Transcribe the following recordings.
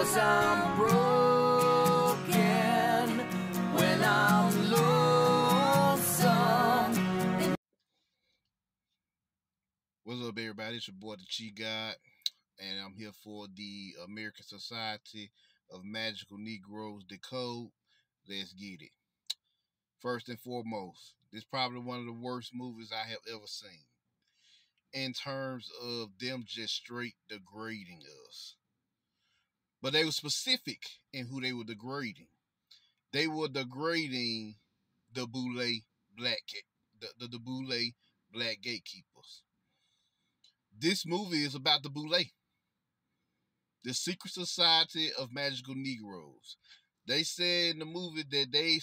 'cause I'm broken when I'm lonesome. What's up, everybody? It's your boy, the Chi God, and I'm here for the American Society of Magical Negroes Decode. Let's get it. First and foremost, this is probably one of the worst movies I have ever seen in terms of them just straight degrading us. But they were specific in who they were degrading. They were degrading the Boule black gatekeepers. This movie is about the Boule, the secret society of magical Negroes. They said in the movie that they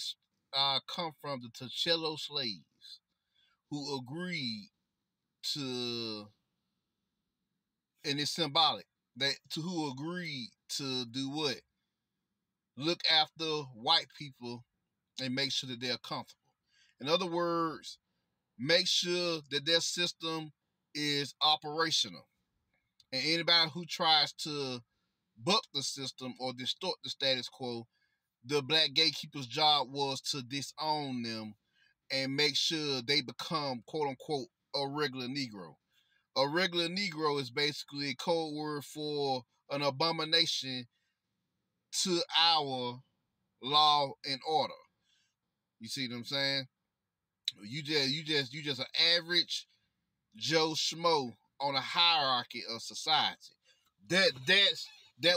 come from the Tuchello slaves who agreed to, and it's symbolic, who agreed to do what? Look after white people and make sure that they're comfortable. In other words, make sure that their system is operational. And anybody who tries to buck the system or distort the status quo, the black gatekeeper's job was to disown them and make sure they become, quote unquote, a regular Negro. A regular Negro is basically a code word for an abomination to our law and order. You see what I'm saying? You just an average Joe Schmo on a hierarchy of society. That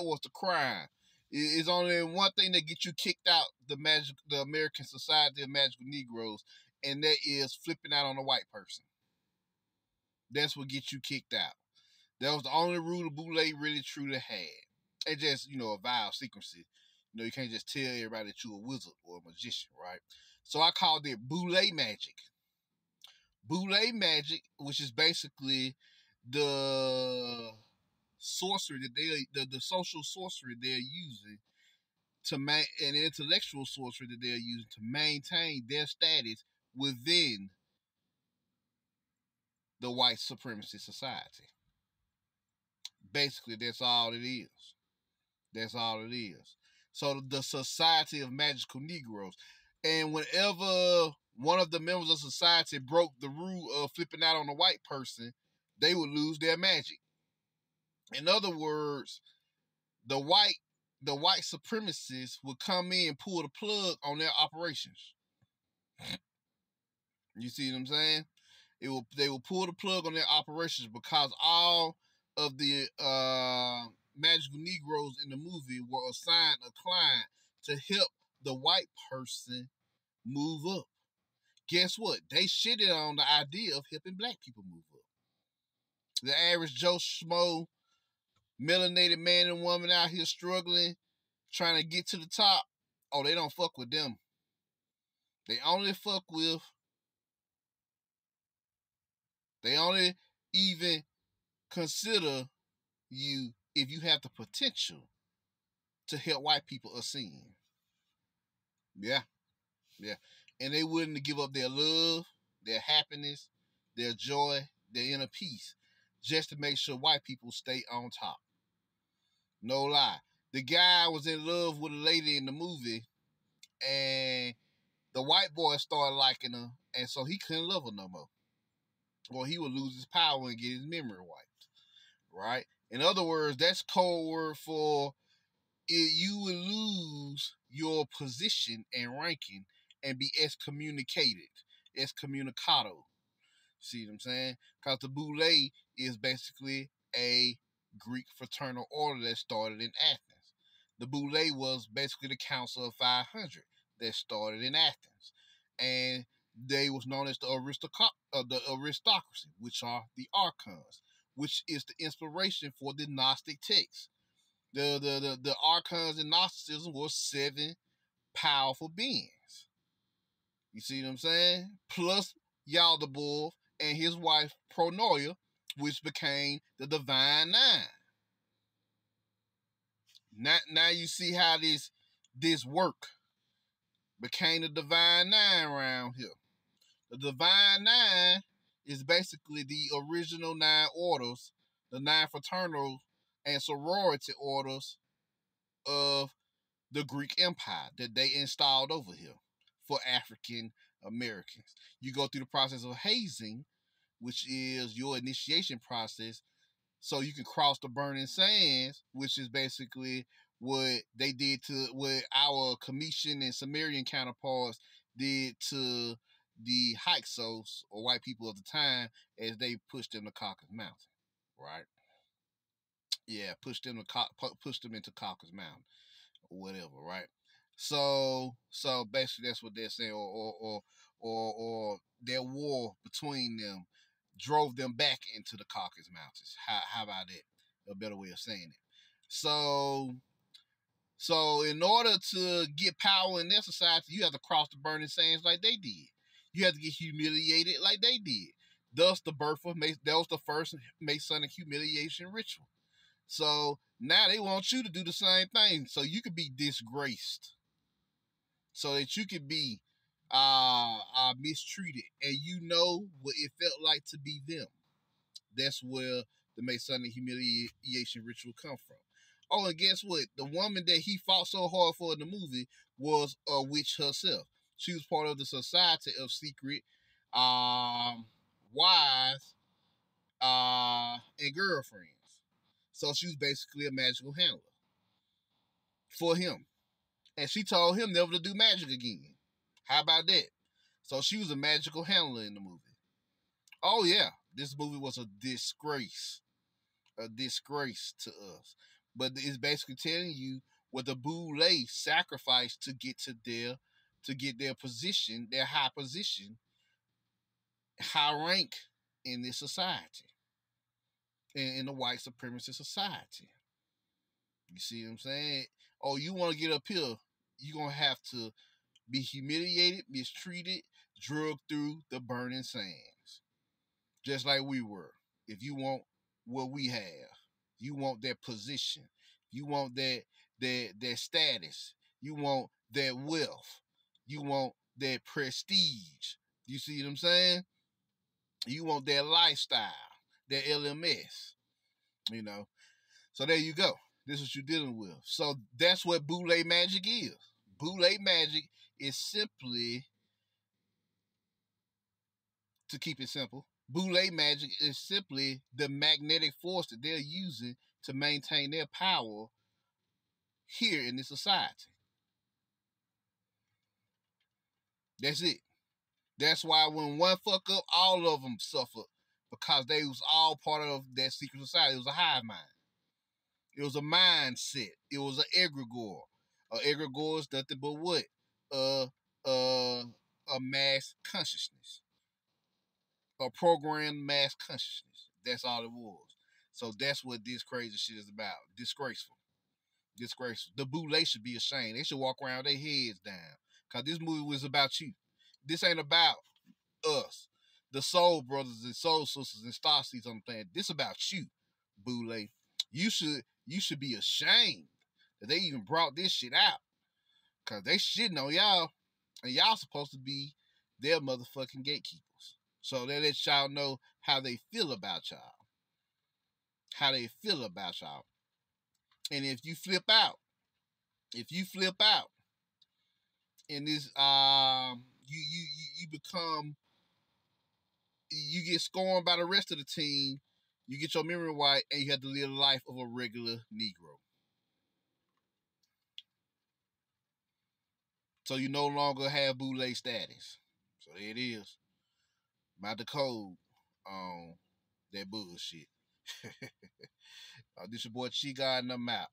was the crime. It's only one thing that gets you kicked out the American Society of Magical Negroes, and that is flipping out on a white person. That's what gets you kicked out. That was the only rule the Boule really truly had. And just, a vow of secrecy. You can't just tell everybody that you're a wizard or a magician, right? So I called it Boule magic. Boule magic, which is basically the sorcery that the social sorcery they're using and intellectual sorcery that they're using to maintain their status within the white supremacy society. Basically, that's all it is. That's all it is. So the Society of Magical Negroes. And whenever one of the members of society broke the rule of flipping out on a white person, they would lose their magic. In other words, the white supremacists would come in and pull the plug on their operations. You see what I'm saying? They will pull the plug on their operations because all of the magical Negroes in the movie were assigned a client to help the white person move up. Guess what? They shitted on the idea of helping black people move up. The average Joe Schmo, melanated man and woman out here struggling, trying to get to the top, oh, they don't fuck with them. They only even consider you if you have the potential to help white people ascend. Yeah. And they wouldn't give up their love, their happiness, their joy, their inner peace, just to make sure white people stay on top. No lie. The guy was in love with a lady in the movie, and the white boy started liking her, and so he couldn't love her no more. Well, he would lose his power and get his memory wiped, right? In other words, that's code word for you would lose your position and ranking and be excommunicado. See what I'm saying? Because the Boule is basically a Greek fraternal order that started in Athens. The Boule was basically the Council of 500 that started in Athens. And they was known as the aristocracy, which are the archons, which is the inspiration for the Gnostic texts. The archons in Gnosticism were 7 powerful beings. You see what I'm saying? Plus Yaldabaoth and his wife Pronoia, which became the Divine Nine. Now you see how this work became the Divine Nine around here. The Divine Nine is basically the original 9 orders, the 9 fraternal and sorority orders of the Greek Empire that they installed over here for African Americans. You go through the process of hazing, which is your initiation process, so you can cross the burning sands, which is basically what they did to what our Commission and Sumerian counterparts did to the Hyksos or white people of the time as they pushed them to Caucasus Mountain, right? Yeah, pushed them into Caucasus Mountain or whatever, right? So basically that's what they're saying, or their war between them drove them back into the Caucasus Mountains. How about that? A better way of saying it. So in order to get power in their society, you have to cross the burning sands like they did. You have to get humiliated like they did. Thus, the birth of that was the first Masonic humiliation ritual. So now they want you to do the same thing, so you could be disgraced, so that you could be mistreated, and you know what it felt like to be them. That's where the Masonic humiliation ritual come from. Oh, and guess what? The woman that he fought so hard for in the movie was a witch herself. She was part of the Society of Secret Wives and Girlfriends. So she was basically a magical handler for him. And she told him never to do magic again. How about that? So she was a magical handler in the movie. Oh yeah, this movie was a disgrace to us. But it's basically telling you what the Boule sacrificed to get their position, their high position, high rank in this society, in the white supremacist society. You see what I'm saying? Oh, you want to get up here, you're going to have to be humiliated, mistreated, drugged through the burning sands. Just like we were. If you want what we have, you want that position, you want that status, you want that wealth, you want that prestige. You see what I'm saying? You want that lifestyle, that LMS, you know. So there you go. This is what you're dealing with. So that's what Boule magic is. Boule magic is simply, to keep it simple, Boule magic is simply the magnetic force that they're using to maintain their power here in this society. That's it. That's why when one fuck up, all of them suffer, because they was all part of that secret society. It was a hive mind. It was a mindset. It was an egregore. An egregore is nothing but what? Uh, uh, a mass consciousness. A programmed mass consciousness. That's all it was. So that's what this crazy shit is about. Disgraceful. Disgraceful. The Boule should be ashamed. They should walk around with their heads down. Because this movie was about you. This ain't about us. The soul brothers and soul sisters and star seeds on the planet. This about you, Boule. You should be ashamed that they even brought this shit out. Because they shitting on y'all. And y'all supposed to be their motherfucking gatekeepers. So they let y'all know how they feel about y'all. How they feel about y'all. And if you flip out in this you become, you get scorned by the rest of the team, you get your memory wiped, and you have to live the life of a regular Negro. So you no longer have Boule status. So there it is. My Decode on that bullshit. This your boy Chi God, and I'm out.